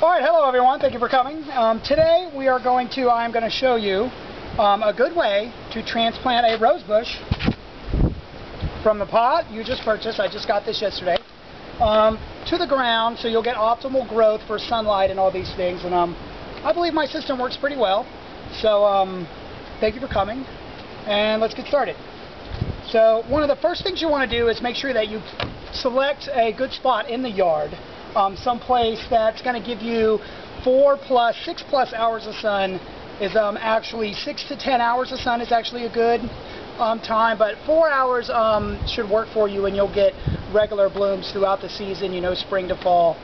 Alright, hello everyone, thank you for coming. Today I'm going to show you a good way to transplant a rose bush from the pot you just purchased, I just got this yesterday, to the ground so you'll get optimal growth for sunlight and all these things. And I believe my system works pretty well. So thank you for coming, and let's get started. So one of the first things you want to do is make sure that you select a good spot in the yard, someplace that's going to give you 6+ hours of sun. Is actually 6 to 10 hours of sun is actually a good time, but 4 hours should work for you, and you'll get regular blooms throughout the season, you know, spring to fall.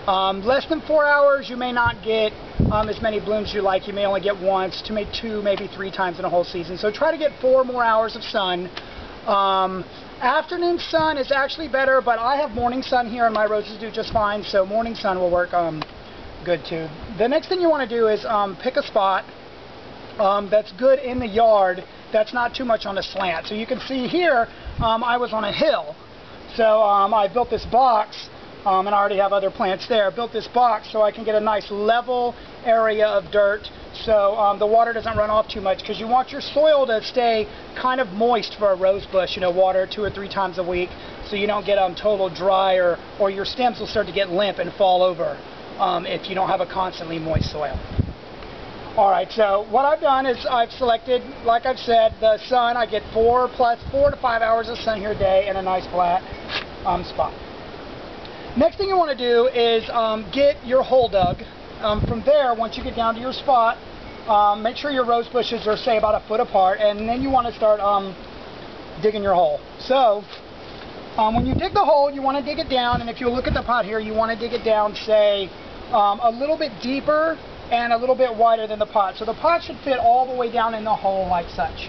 Less than 4 hours, you may not get as many blooms as you like. You may only get once, two, maybe 3 times in a whole season. So try to get 4 more hours of sun. Afternoon sun is actually better, but I have morning sun here and my roses do just fine, so morning sun will work good too. The next thing you want to do is pick a spot that's good in the yard, that's not too much on a slant. So you can see here I was on a hill, so I built this box, and I already have other plants there. Built this box so I can get a nice level area of dirt, so the water doesn't run off too much, because you want your soil to stay kind of moist for a rose bush. You know, water 2 or 3 times a week, so you don't get total dry, or your stems will start to get limp and fall over if you don't have a constantly moist soil. Alright, so what I've done is I've selected, like I've said, the sun. I get 4 to 5 hours of sun here a day in a nice flat spot. Next thing you want to do is get your hole dug. From there, once you get down to your spot, make sure your rose bushes are, say, about 1 foot apart, and then you want to start digging your hole. So when you dig the hole, you want to dig it down, and if you look at the pot here, you want to dig it down, say, a little bit deeper and a little bit wider than the pot. So the pot should fit all the way down in the hole like such.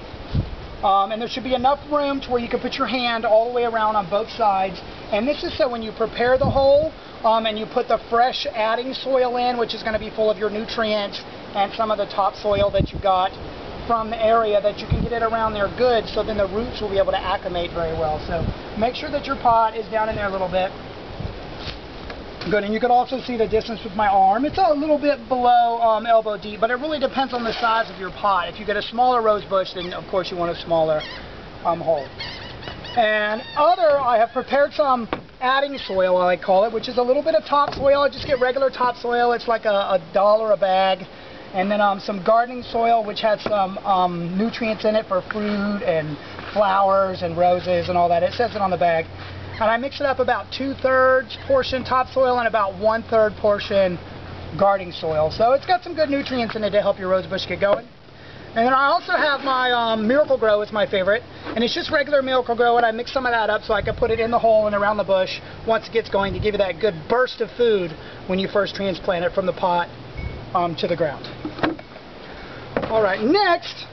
And there should be enough room to where you can put your hand all the way around on both sides. And this is so when you prepare the hole and you put the fresh adding soil in, which is going to be full of your nutrients and some of the topsoil that you got from the area, that you can get it around there good, so then the roots will be able to acclimate very well. So make sure that your pot is down in there a little bit. Good, and you can also see the distance with my arm. It's a little bit below elbow deep, but it really depends on the size of your pot. If you get a smaller rose bush, then of course you want a smaller hole. And I have prepared some adding soil, I call it, which is a little bit of topsoil. I just get regular topsoil. It's like $1 a bag. And then some gardening soil, which has some nutrients in it for fruit and flowers and roses and all that. It says it on the bag. And I mix it up about 2/3 portion topsoil and about 1/3 portion gardening soil. So it's got some good nutrients in it to help your rose bush get going. And then I also have my Miracle Grow, is my favorite. And it's just regular Miracle Grow, and I mix some of that up so I can put it in the hole and around the bush once it gets going, to give you that good burst of food when you first transplant it from the pot to the ground. Alright, next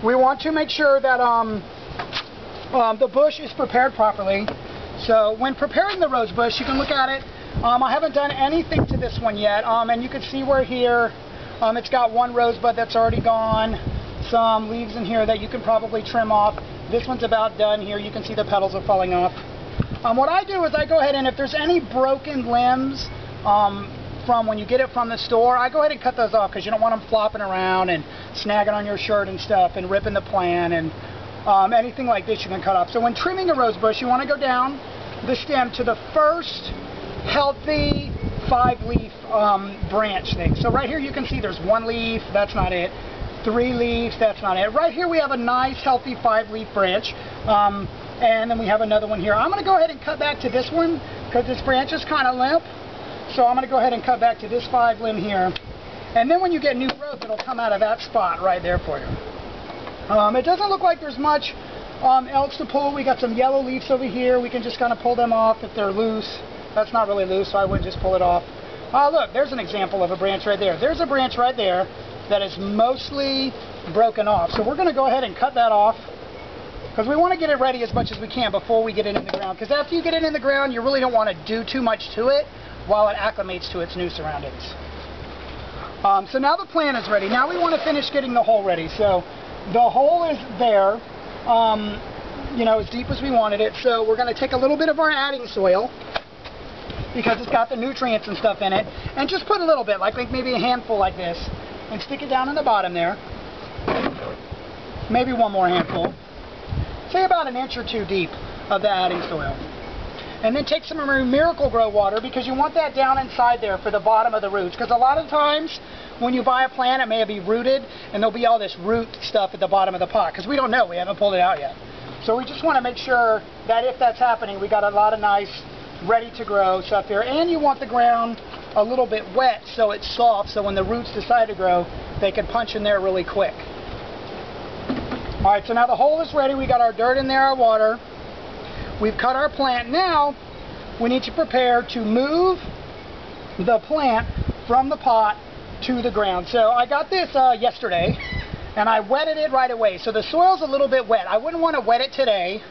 we want to make sure that the bush is prepared properly. So when preparing the rose bush, you can look at it. I haven't done anything to this one yet, and you can see where here it's got 1 rosebud that's already gone, some leaves in here that you can probably trim off. This one's about done here. You can see the petals are falling off. What I do is I go ahead, and if there's any broken limbs from when you get it from the store, I go ahead and cut those off, because you don't want them flopping around and snagging on your shirt and stuff and ripping the plant, and anything like this you can cut off. So when trimming a rose bush, you want to go down the stem to the first healthy 5-leaf branch thing. So right here you can see there's 1 leaf, that's not it. 3 leaves, that's not it. Right here we have a nice healthy 5-leaf branch, and then we have another one here. I'm going to go ahead and cut back to this one, because this branch is kind of limp. So I'm going to go ahead and cut back to this 5 limb here, and then when you get new growth, it'll come out of that spot right there for you. It doesn't look like there's much else to pull. We got some yellow leaves over here. We can just kind of pull them off if they're loose. That's not really loose, so I wouldn't just pull it off. Look, there's an example of a branch right there. There's a branch right there that is mostly broken off. So we're going to go ahead and cut that off, because we want to get it ready as much as we can before we get it in the ground. Because after you get it in the ground, you really don't want to do too much to it while it acclimates to its new surroundings. So now the plant is ready. Now we want to finish getting the hole ready. So the hole is there. you know, as deep as we wanted it. So we're going to take a little bit of our adding soil, because it's got the nutrients and stuff in it. And just put a little bit, like maybe a handful like this, and stick it down in the bottom there. Maybe one more handful. Say about an inch or two deep of the adding soil. And then take some Miracle-Gro water, because you want that down inside there for the bottom of the roots. Because a lot of times when you buy a plant, it may be rooted and there'll be all this root stuff at the bottom of the pot, because we don't know, we haven't pulled it out yet. So we just want to make sure that if that's happening, we got a lot of nice ready to grow stuff here. And you want the ground a little bit wet so it's soft, so when the roots decide to grow, they can punch in there really quick. Alright, so now the hole is ready. We got our dirt in there, our water. We've cut our plant. Now we need to prepare to move the plant from the pot to the ground. So I got this yesterday, and I wetted it right away. So the soil's a little bit wet. I wouldn't want to wet it today,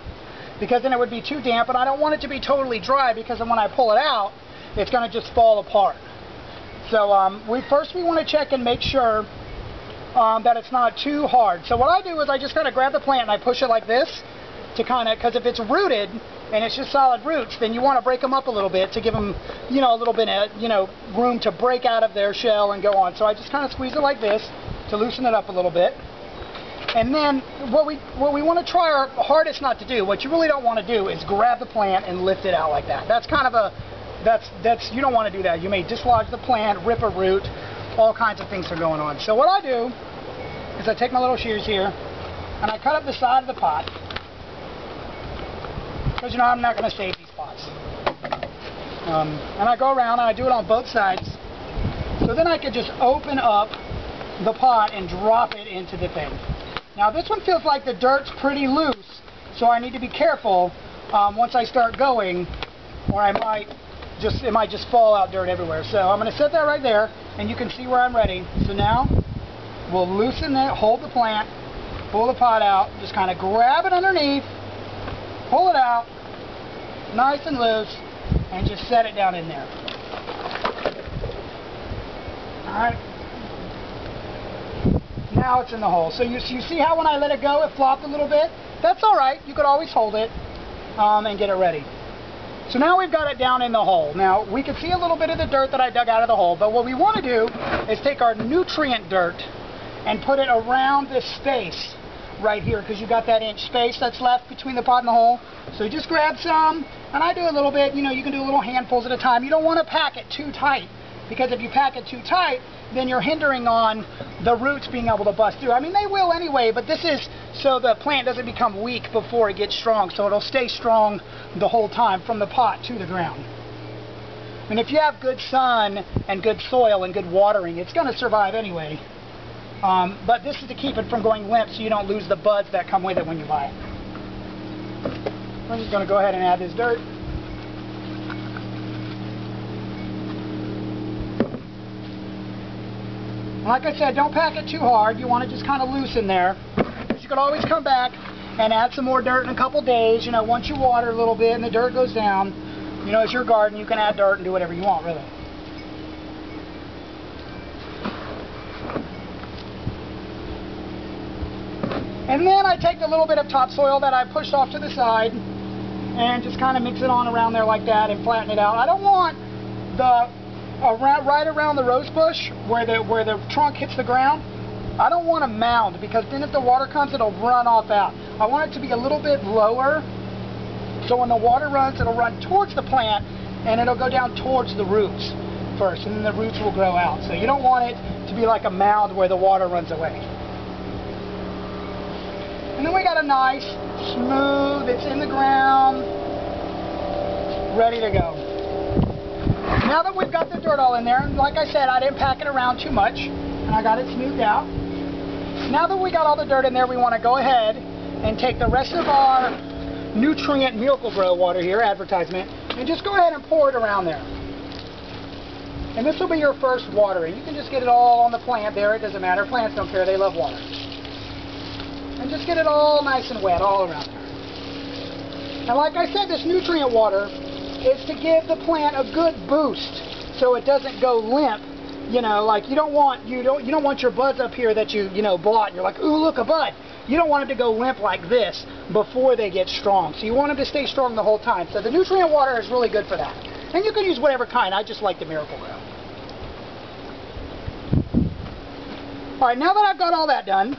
because then it would be too damp, and I don't want it to be totally dry, because then when I pull it out, it's going to just fall apart. So first we want to check and make sure that it's not too hard. So what I do is I just kind of grab the plant and I push it like this, to kind of, because if it's rooted and it's just solid roots, then you want to break them up a little bit to give them, a little bit of, room to break out of their shell and go on. So I just kind of squeeze it like this to loosen it up a little bit. And then what we want to try our hardest not to do, what you really don't want to do, is grab the plant and lift it out like that. That's kind of a, you don't want to do that. You may dislodge the plant, rip a root, all kinds of things are going on. So what I do is I take my little shears here and I cut up the side of the pot. Because I'm not going to save these pots. And I go around and I do it on both sides. So then I could just open up the pot and drop it into the thing. Now this one feels like the dirt's pretty loose, so I need to be careful once I start going, or it might just fall out dirt everywhere. So I'm going to set that right there, and you can see where I'm ready. So now we'll loosen it, hold the plant, pull the pot out, just kind of grab it underneath, pull it out, nice and loose, and just set it down in there. Alright. Now it's in the hole. So you see how when I let it go, it flopped a little bit? That's alright. You could always hold it and get it ready. So now we've got it down in the hole. Now we can see a little bit of the dirt that I dug out of the hole, but what we want to do is take our nutrient dirt and put it around this space right here, because you got that inch space that's left between the pot and the hole. So you just grab some, and I do a little bit, you can do little handfuls at a time. You don't want to pack it too tight, because if you pack it too tight, then you're hindering on the roots being able to bust through. I mean, they will anyway, but this is so the plant doesn't become weak before it gets strong, so it'll stay strong the whole time from the pot to the ground. And if you have good sun and good soil and good watering, it's going to survive anyway. But this is to keep it from going limp, so you don't lose the buds that come with it when you buy it. I'm just going to go ahead and add this dirt. Like I said, don't pack it too hard. You want to just kind of loosen there. But you could always come back and add some more dirt in a couple days. Once you water a little bit and the dirt goes down, it's your garden. You can add dirt and do whatever you want, really. And then I take the little bit of topsoil that I pushed off to the side and just kind of mix it on around there like that and flatten it out. I don't want right around the rose bush where the trunk hits the ground. I don't want a mound, because then if the water comes, it'll run off out. I want it to be a little bit lower, so when the water runs, it'll run towards the plant and it'll go down towards the roots first, and then the roots will grow out. So you don't want it to be like a mound where the water runs away. And then we got a nice, smooth, it's in the ground, ready to go. Now that we've got the dirt all in there, and like I said, I didn't pack it around too much, and I got it smoothed out. Now that we got all the dirt in there, we want to go ahead and take the rest of our nutrient Miracle-Gro water here, advertisement, and just go ahead and pour it around there. And this will be your first watering. You can just get it all on the plant there, it doesn't matter. Plants don't care, they love water. And just get it all nice and wet all around there. And like I said, this nutrient water is to give the plant a good boost so it doesn't go limp. Like you don't want your buds up here that you bought and you're like, ooh, look, a bud. You don't want them to go limp like this before they get strong. So you want them to stay strong the whole time. So the nutrient water is really good for that. And you can use whatever kind. I just like the Miracle-Gro. Alright, now that I've got all that done,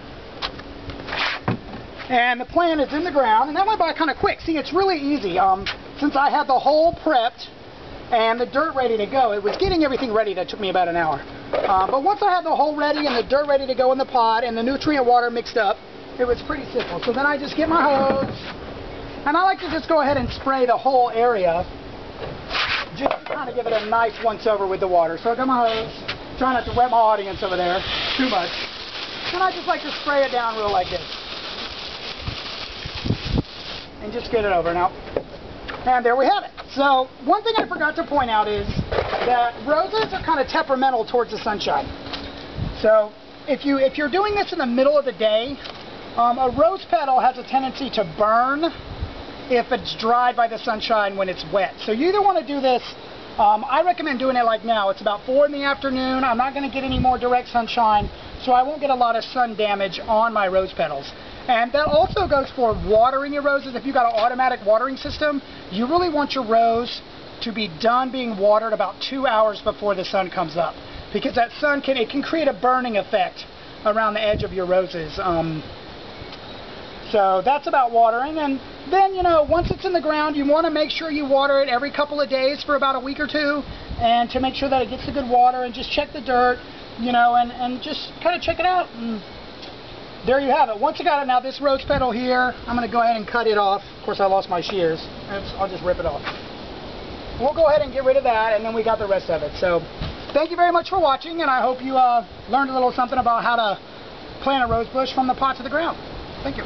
and the plant is in the ground, and that went by kind of quick. See, it's really easy. Since I had the hole prepped and the dirt ready to go, it was getting everything ready that took me about an hour. But once I had the hole ready and the dirt ready to go in the pot and the nutrient water mixed up, it was pretty simple. So then I just get my hose, and I like to just go ahead and spray the whole area, just to kind of give it a nice once over with the water. So I got my hose, try not to wet my audience over there too much, and I just like to spray it down real like this, and just get it over. Now, and there we have it. So one thing I forgot to point out is that roses are kind of temperamental towards the sunshine. So if you're doing this in the middle of the day, a rose petal has a tendency to burn if it's dried by the sunshine when it's wet. So you either want to do this, I recommend doing it like now. It's about 4 in the afternoon. I'm not going to get any more direct sunshine, so I won't get a lot of sun damage on my rose petals. And that also goes for watering your roses. If you've got an automatic watering system, you really want your rose to be done being watered about 2 hours before the sun comes up, because that sun can create a burning effect around the edge of your roses. So that's about watering. And then, you know, once it's in the ground, you want to make sure you water it every couple of days for about a week or two, and to make sure that it gets the good water, and just check the dirt, you know, and just kind of check it out. And there you have it. Once I got it, now this rose petal here, I'm going to go ahead and cut it off. Of course, I lost my shears. I'll just rip it off. We'll go ahead and get rid of that, and then we got the rest of it. So thank you very much for watching, and I hope you learned a little something about how to plant a rose bush from the pot to the ground. Thank you.